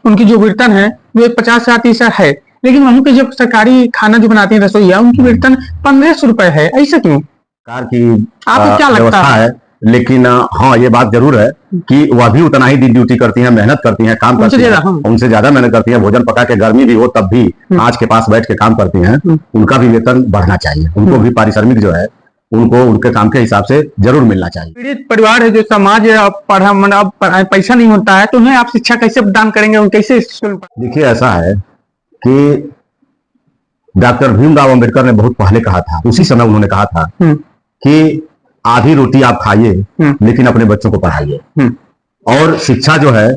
उनकी जो वेतन है वो 50 है, लेकिन वहीं पे जो सरकारी खाना जो बनाती है रसोईया, उनकी वेतन 1500 रुपए है। ऐसा क्यों? सरकार की आपको क्या लगता व्यवस्था है, लेकिन हाँ ये बात जरूर है कि वह भी उतना ही दिन ड्यूटी करती हैं, मेहनत करती हैं, काम करती हैं, उनसे ज्यादा मेहनत करती हैं, भोजन पका के गर्मी भी हो तब भी आंच के पास बैठ के काम करती हैं। उनका भी वेतन बढ़ना चाहिए, उनको भी पारिश्रमिक जो है उनको उनके काम के हिसाब से जरूर मिलना चाहिए। पीड़ित परिवार है, जो समाज है, अब पैसा नहीं होता है तो उन्हें आप शिक्षा कैसे प्रदान करेंगे, उन कैसे स्कूल? देखिए ऐसा है कि डॉक्टर भीमराव अंबेडकर ने बहुत पहले कहा था, उसी समय उन्होंने कहा था कि आधी रोटी आप खाइए लेकिन अपने बच्चों को पढ़ाइए। और शिक्षा जो है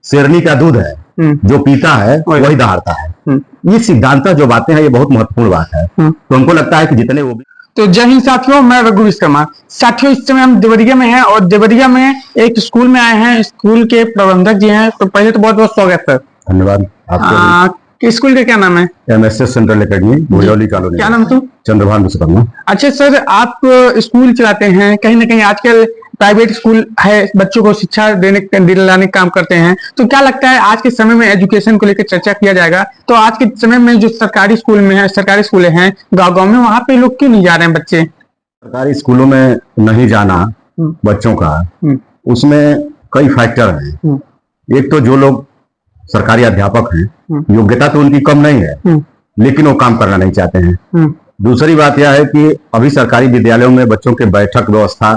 शेरनी का दूध है, जो पीता है वही दहाड़ता है। ये सिद्धांत जो बातें हैं ये बहुत महत्वपूर्ण बात है। तो हमको लगता है कि जितने वो भी। तो जय हिंद साथियों, मैं रघु विश्वकर्मा। साथियों इस समय हम देवरिया में हैं और देवरिया में एक स्कूल में आए हैं, स्कूल के प्रबंधक जी हैं। तो पहले तो बहुत बहुत स्वागत है। धन्यवाद आपको। स्कूल का क्या नाम है? MSS central academy Bhojauli colony. क्या नाम? तो चंद्रभान विश्वकर्मा। अच्छा सर, आप स्कूल चलाते हैं, कहीं ना कहीं आजकल प्राइवेट स्कूल है, बच्चों को शिक्षा दिलाने का काम करते हैं। तो क्या लगता है आज के समय में एजुकेशन को लेकर चर्चा किया जाएगा, तो आज के समय में जो सरकारी स्कूल में है, सरकारी स्कूल हैं गाँव में, वहां पे लोग क्यों नहीं जा रहे हैं बच्चे? सरकारी स्कूलों में नहीं जाना बच्चों का, उसमें कई फैक्टर हैं। एक तो जो लोग सरकारी अध्यापक हैं, योग्यता तो उनकी कम नहीं है, लेकिन वो काम करना नहीं चाहते हैं। दूसरी बात यह है कि अभी सरकारी विद्यालयों में बच्चों के बैठक व्यवस्था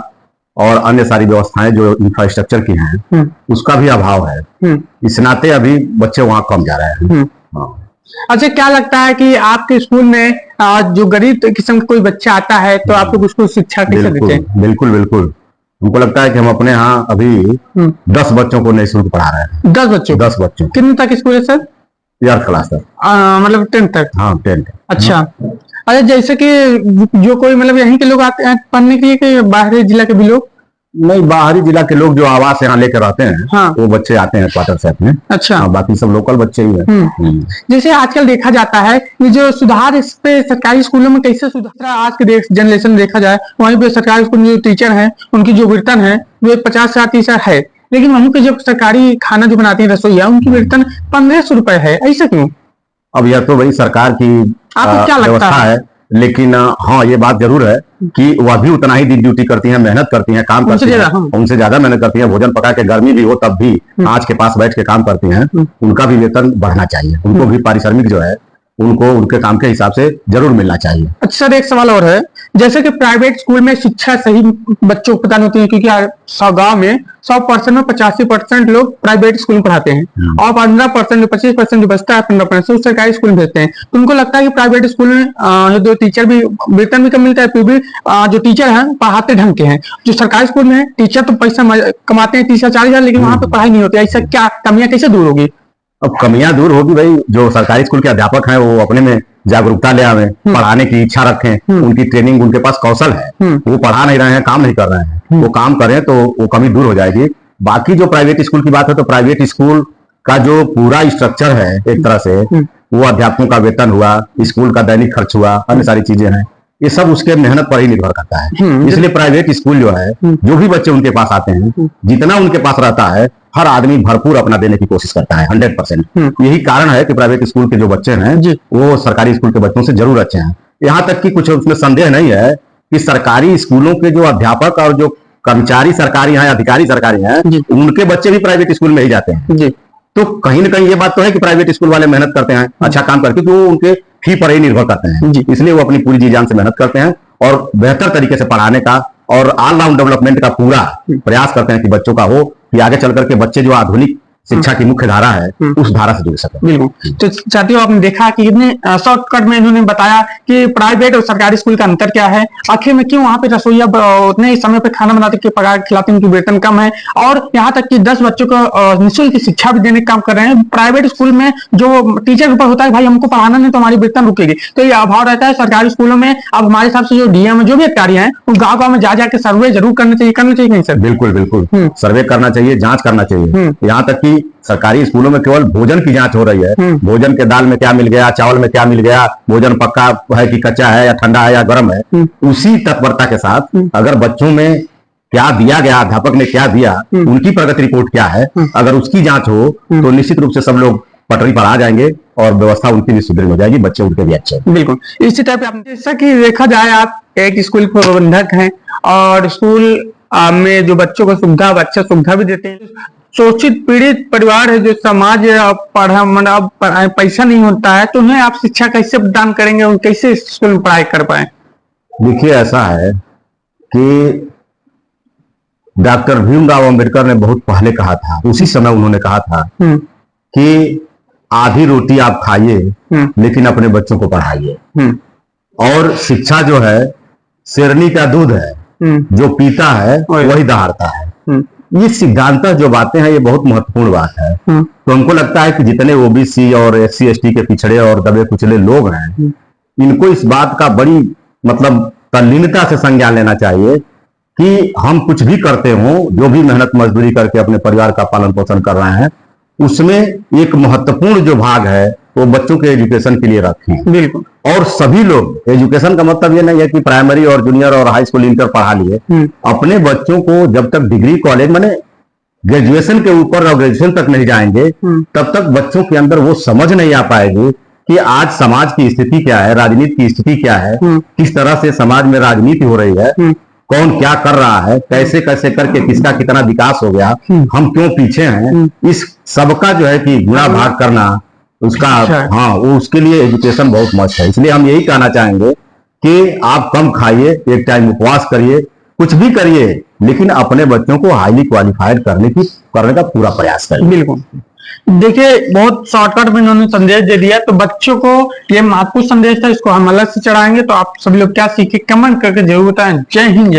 और अन्य सारी व्यवस्थाएं जो इंफ्रास्ट्रक्चर की हैं उसका भी अभाव है। इस नाते अभी बच्चे वहां कम जा रहे हैं। अच्छा, क्या लगता है कि आपके स्कूल में जो गरीब किस्म का कोई बच्चा आता है तो आप लोग उसको शिक्षा कैसे देते हैं? बिल्कुल बिल्कुल, हमको लगता है कि हम अपने यहाँ अभी 10 बच्चों को निःशुल्क पढ़ा रहे हैं। 10 बच्चों? 10 बच्चों। कितने तक स्कूल है सर? 8th क्लास तक। मतलब 10th तक? हाँ 10th। अच्छा। अच्छा, जैसे कि जो कोई मतलब यहीं के लोग आते हैं पढ़ने के लिए कि बाहरी जिला के भी लोग? नहीं, बाहरी जिला के लोग जो आवास यहाँ लेकर रहते हैं, हाँ। वो बच्चे आते हैं क्वार्टर सेट में। अच्छा। बाकी सब लोकल बच्चे ही हैं। जैसे आजकल देखा जाता है कि जो सुधार इस पे सरकारी स्कूलों में कैसे सुधार आज के जनरेशन देखा जाए, वहीं पे सरकारी स्कूल में जो टीचर हैं उनकी जो वेतन है वो 50 है, लेकिन वहीं पे जो सरकारी खाना जो बनाती है रसोईया, उनकी वेतन 1500 रुपए है। ऐसा क्यों? अब यह तो भाई सरकार की आपको क्या लगता है? लेकिन हाँ ये बात जरूर है कि वह भी उतना ही दिन ड्यूटी करती हैं, मेहनत करती हैं, काम करती हैं, उनसे ज्यादा मेहनत करती हैं, भोजन पका के गर्मी भी हो तब भी आंच के पास बैठ के काम करती हैं। उनका भी वेतन बढ़ना चाहिए, उनको भी पारिश्रमिक जो है उनको उनके काम के हिसाब से जरूर मिलना चाहिए। अच्छा सर, एक सवाल और है, जैसे कि प्राइवेट स्कूल में शिक्षा सही बच्चों को प्रदान होती है, क्योंकि गाँव में 100% में 85% लोग प्राइवेट स्कूल में पढ़ाते हैं और 15% जो 25% जो बचता है 15% सरकारी स्कूल में भेजते हैं। तो उनको लगता है कि प्राइवेट स्कूल में जो टीचर भी वेतन भी कम मिलता है, फिर भी जो टीचर हैं पढ़ाते ढंग के हैं। जो सरकारी स्कूल में है टीचर तो पैसा कमाते हैं 30,000-40,000, लेकिन वहां पे पढ़ाई नहीं होती। ऐसा क्या कमियां कैसे दूर होगी? अब कमियां दूर होगी भाई, जो सरकारी स्कूल के अध्यापक हैं वो अपने में जागरूकता ले आवे, पढ़ाने की इच्छा रखें, उनकी ट्रेनिंग, उनके पास कौशल है, वो पढ़ा नहीं रहे हैं, काम नहीं कर रहे हैं, वो काम करें तो वो कमी दूर हो जाएगी। बाकी जो प्राइवेट स्कूल की बात है, तो प्राइवेट स्कूल का जो पूरा स्ट्रक्चर है एक तरह से, वो अध्यापकों का वेतन हुआ, स्कूल का दैनिक खर्च हुआ, अन्य सारी चीजें हैं, ये सब उसके मेहनत पर ही निर्भर करता है। इसलिए प्राइवेट स्कूल जो है, जो भी बच्चे उनके पास आते हैं, जितना उनके पास रहता है हर आदमी भरपूर अपना देने की कोशिश करता है 100%। यही कारण है कि प्राइवेट स्कूल के जो बच्चे हैं वो सरकारी स्कूल के बच्चों से जरूर अच्छे हैं। यहाँ तक कि कुछ उसमें संदेह नहीं है कि सरकारी स्कूलों के जो अध्यापक और जो कर्मचारी सरकारी हैं, अधिकारी सरकारी हैं, उनके बच्चे भी प्राइवेट स्कूल में ही जाते हैं। तो कहीं ना कहीं ये बात तो है कि प्राइवेट स्कूल वाले मेहनत करते हैं, अच्छा काम करते हैं, क्योंकि वो उनके फी पर ही निर्भर करते हैं, इसलिए वो अपनी पूरी जी जान से मेहनत करते हैं और बेहतर तरीके से पढ़ाने का और ऑलराउंड डेवलपमेंट का पूरा प्रयास करते हैं कि बच्चों का हो, कि आगे चल करके बच्चे जो आधुनिक शिक्षा की मुख्य धारा है उस धारा से जुड़ सके। बिल्कुल। तो साथियों, आपने देखा कि इतने शॉर्टकट में इन्होंने बताया कि प्राइवेट और सरकारी स्कूल का अंतर क्या है, आखिर में क्यों वहां पे रसोईया उतने ही समय पे खाना बनाते के पका खिलाते उनकी वेतन कम है, और यहाँ तक कि 10 बच्चों को निःशुल्क शिक्षा भी देने का काम कर रहे हैं। प्राइवेट स्कूल में जो टीचर के ऊपर होता है, भाई हमको पढ़ाना नहीं तो हमारी वेतन रुकेगी, तो ये अभाव रहता है। सरकारी स्कूलों में अब हमारे हिसाब से जो डीएम जो भी अधिकारी हैं, वो गाँव में जाके सर्वे जरूर करना चाहिए नहीं सर? बिल्कुल बिल्कुल, सर्वे करना चाहिए, जांच करना चाहिए। यहाँ तक कि सरकारी स्कूलों में केवल भोजन की जांच हो रही है, भोजन के दाल में क्या मिल गया, चावल में क्या मिल गया, भोजन पक्का है कि कच्चा है या ठंडा है या गर्म है, उसी तत्परता के साथ अगर बच्चों में क्या दिया गया, अध्यापक ने क्या दिया, उनकी प्रगति रिपोर्ट क्या है, अगर उसकी जांच हो तो निश्चित रूप से सब लोग पटरी पर आ जाएंगे और व्यवस्था उनकी भी सुदृढ़ हो जाएगी, बच्चे उनके भी अच्छे। बिल्कुल इसी टाइप आप जैसा कि देखा जाए, आप एक स्कूल के प्रबंधक हैं और स्कूल में जो बच्चों को सुविधा, अच्छा सुविधा भी देते हैं। शोषित पीड़ित परिवार है जो समाज मतलब पैसा नहीं होता है, तो उन्हें आप शिक्षा कैसे प्रदान करेंगे और कैसे स्कूल में पढ़ाई कर पाए? देखिए ऐसा है कि डॉक्टर भीमराव अंबेडकर ने बहुत पहले कहा था, उसी समय उन्होंने कहा था कि आधी रोटी आप खाइए लेकिन अपने बच्चों को पढ़ाइए। और शिक्षा जो है शेरनी का दूध है, जो पीता है वही दहाड़ता है। ये सिद्धांत जो बातें हैं ये बहुत महत्वपूर्ण बात है। तो हमको लगता है कि जितने ओबीसी और SC ST के पिछड़े और दबे कुचले लोग हैं, इनको इस बात का बड़ी मतलब तल्लीनता से संज्ञान लेना चाहिए कि हम कुछ भी करते हो, जो भी मेहनत मजदूरी करके अपने परिवार का पालन पोषण कर रहे हैं, उसमें एक महत्वपूर्ण जो भाग है वो बच्चों के एजुकेशन के लिए रखें। बिल्कुल। और सभी लोग, एजुकेशन का मतलब ये नहीं है कि प्राइमरी और जूनियर और हाई स्कूल इंटर पढ़ा लिए, अपने बच्चों को जब तक डिग्री कॉलेज माने ग्रेजुएशन के ऊपर और ग्रेजुएशन तक नहीं जाएंगे तब तक बच्चों के अंदर वो समझ नहीं आ पाएगी कि आज समाज की स्थिति क्या है, राजनीति की स्थिति क्या है, किस तरह से समाज में राजनीति हो रही है, कौन क्या कर रहा है, कैसे कैसे करके किसका कितना विकास हो गया, हम क्यों पीछे हैं, इस सबका जो है कि गुणा भाग करना उसका, हाँ वो उसके लिए एजुकेशन बहुत मस्त है। इसलिए हम यही कहना चाहेंगे कि आप कम खाइए, एक टाइम उपवास करिए, कुछ भी करिए, लेकिन अपने बच्चों को हाईली क्वालिफाइड करने का पूरा प्रयास करिए। बिल्कुल। देखिए बहुत शॉर्टकट में इन्होंने संदेश दे दिया, तो बच्चों को ये महत्वपूर्ण संदेश था, इसको हम अलग से चढ़ाएंगे। तो आप सभी लोग क्या सीखे कमेंट करके जरूर बताएं। जय हिंद।